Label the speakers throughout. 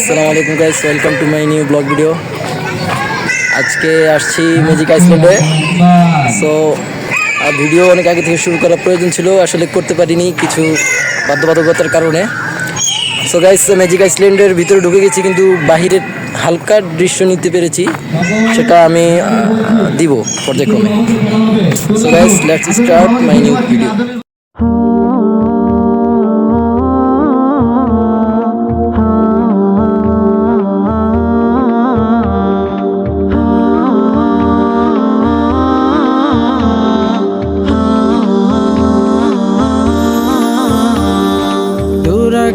Speaker 1: আসসালামু আলাইকুম guys, welcome to my new blog video. আজকে আসছি ম্যাজিক আইসল্যান্ডে। সো ভিডিও অনেক আগে থেকে শুরু করার প্রয়োজন ছিল, আসলে করতে পারিনি কিছু বাধ্যবাধকতার কারণে। সো গাইস, ম্যাজিক আইসল্যান্ডের ভিতরে ঢুকে গেছি, কিন্তু বাহিরের হালকা দৃশ্য নিতে পেরেছি, সেটা আমি দিব পর্যায়ক্রমে। So guys, let's start my new video.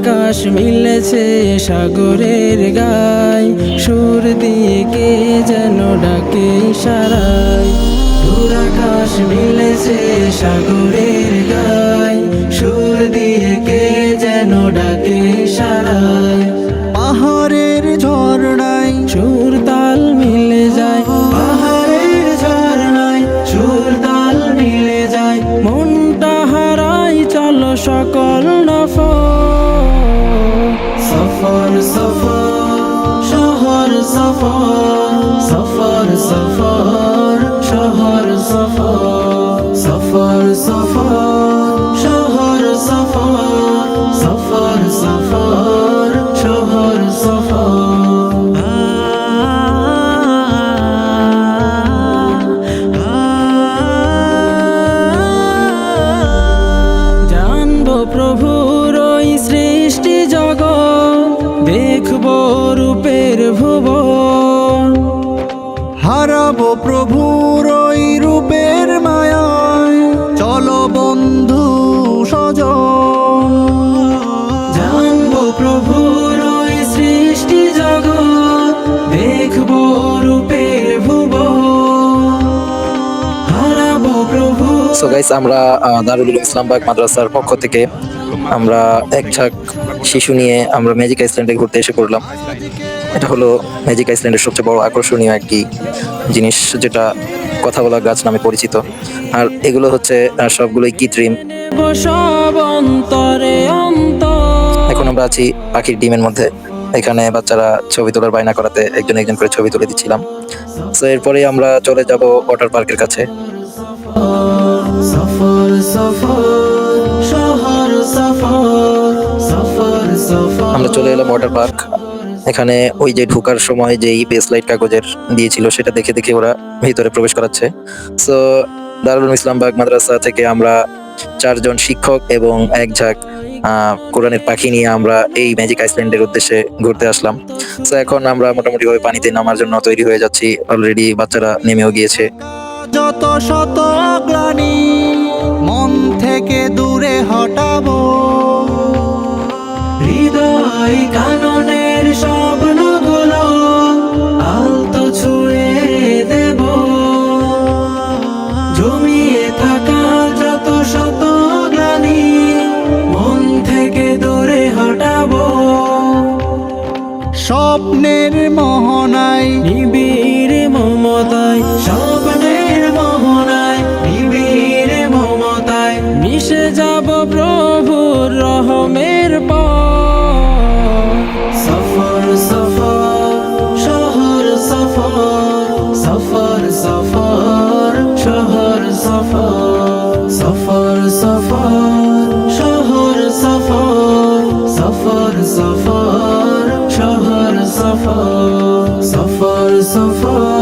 Speaker 2: আকাশ মিলেছে সাগরের গায়, সুর দিয়ে কে যেন ডাকে ইশারায়। দূর আকাশ মিলেছে সাগরের গায়, সুর দিয়ে কে যেন ডাকে ইশারায়। পাহাড়ের ঝর্ণায় সুর তাল মিলে যায়, পাহাড়ের ঝর্ণায় সুর তাল মিলে যায়। মনটা হারাই চলো সকল নফর, সফর সফর শহর সফর, সফর সফর শহর সফর, সফর সফর শহর সফর, সফর সফর শহর সফর। জানবো প্রভুর ওই সৃষ্টি জগৎ, দেখবো রূপের ভুবন।
Speaker 3: হারাবো প্রভুর ওই রূপের মায়ায়, চলো বন্ধু সজন।
Speaker 2: জানবো প্রভুর ওই সৃষ্টি জগৎ, দেখবো রূপের ভুবন। হারাবো প্রভু।
Speaker 1: সো গাইস, আমরা দারুল উলুম ইসলামবাগ মাদ্রাসার পক্ষ থেকে আমরা এক ঝাঁক শিশু নিয়ে আমরা ম্যাজিক আইসল্যান্ডে ঘুরতে এসে পড়লাম। এটা হলো ম্যাজিক আইসল্যান্ডের সবচেয়ে বড় আকর্ষণীয় একটি জিনিস, যেটা কথা বলা গাছ নামে পরিচিত। আর এগুলো হচ্ছে সবগুলোই কৃত্রিম।
Speaker 2: সব অন্তরে অন্তর।
Speaker 1: এখন আমরা আছি পাখির ডিমের মধ্যে। এখানে বাচ্চারা ছবি তোলার বায়না করাতে একজন একজন করে ছবি তুলে দিচ্ছিলাম। তো এরপরে আমরা চলে যাব ওয়াটার পার্কের কাছে।
Speaker 2: সফর সফর শহর সফর, সফর সফর।
Speaker 1: আমরা চলে এলাম ওয়াটার পার্ক। এখানে ওই যে ঢোকার সময় যেই বেসলাইট কাগজের দিয়েছিল, সেটা দেখে দেখে ওরা ভিতরে প্রবেশ করাচ্ছে। সো দারুল উলুম ইসলামবাগ মাদ্রাসা থেকে আমরা 4 জন শিক্ষক এবং এক ঝাঁক কোরআনের পাখি নিয়ে আমরা এই ম্যাজিক আইসল্যান্ডের উদ্দেশ্যে ঘুরতে আসলাম। সো এখন আমরা মোটামুটি ভাবে পানিতে নামার জন্য তৈরি হয়ে যাচ্ছি। অলরেডি বাচ্চারা নেমেও গিয়েছে।
Speaker 3: যত শত গ্লানি মন থেকে দূরে হটাবো,
Speaker 2: হৃদয় কাননের স্বপ্নগুলো আলতো ছুঁয়ে দেব। জমিয়ে থাকা যত শত গ্লানি মন থেকে দূরে হটাবো।
Speaker 3: স্বপ্নের মোহনায়
Speaker 2: নিবিড় মমতায়, স্বপ্নের মোহনায় নিবিড় মমতায় মিশে যাব প্রভুর রহমের পথ। সফর সফর শহর সফর, সফর সফর শহর সফর, সফর সফর শহর সফর, সফর সফর শহর সফর, সফর সফর।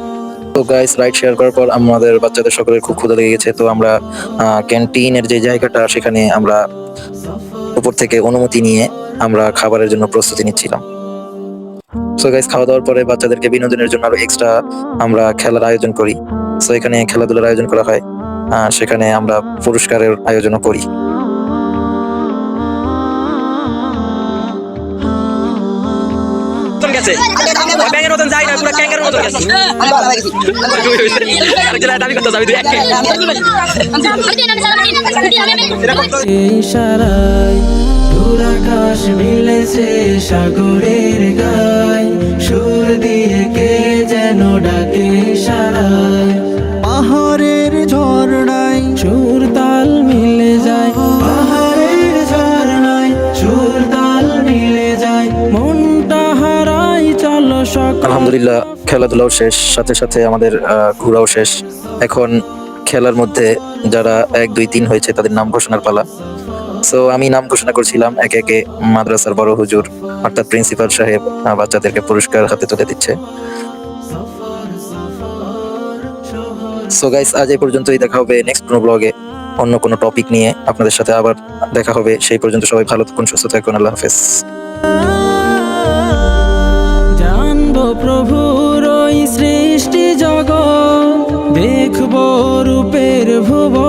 Speaker 1: তো গাইস, রাইড শেয়ার করার পর আমাদের বাচ্চাদের সকলের খুব ক্ষুধা লেগে গেছে। তো আমরা ক্যান্টিনের যে জায়গাটা, সেখানে আমরা উপর থেকে অনুমতি নিয়ে আমরা খাবারের জন্য প্রস্তুতি নিচ্ছিলাম। সো গাইস, খাওয়া দাওয়ার পরে বাচ্চাদেরকে বিনোদনের জন্য আরো এক্সট্রা আমরা খেলার আয়োজন করি। সো এখানে খেলাধুলার আয়োজন করা হয়, সেখানে আমরা পুরস্কারের আয়োজনও করি।
Speaker 4: ব্যাঙের মতন যাই না, পুরো ক্যাঙ্গারের মতন গেছে। দাবি করতে যাবি তুই
Speaker 2: ইশারায় দূর আকাশ মিলেছে সাগরের গায়, সুর দিয়ে কে যেন ডাকে ইশারায়।
Speaker 3: পাহাড়ের ঝর্ণায়
Speaker 2: সুর তাল মিলে যায়, পাহাড়ের ঝর্ণায় সুর তাল মিলে যায়। মনটা হারা সকল
Speaker 5: আলহামদুলিল্লাহ খেলাধুলাও শেষ, সাথে সাথে আমাদের ঘোরাও শেষ। এখন খেলার মধ্যে যারা 1, 2, 3 হয়েছে তাদের নাম ঘোষণার পালা। সো আমি নাম ঘোষণা করছিলাম, একে একে মাদ্রাসার বড় হুজুর অর্থাৎ প্রিন্সিপাল সাহেব বাচ্চাদেরকে পুরস্কার হাতে তুলে দিচ্ছে। সো গাইস, আজ এই পর্যন্তই। দেখা হবে নেক্সট কোনো ব্লগে অন্য কোনো টপিক নিয়ে আপনাদের সাথে আবার দেখা হবে। সেই পর্যন্ত সবাই ভালো থাকুন, সুস্থ থাকুন। আল্লাহ হাফেজ।
Speaker 2: জানবো প্রভুর ওই সৃষ্টি জগৎ, দেখবো রূপের ভুবন।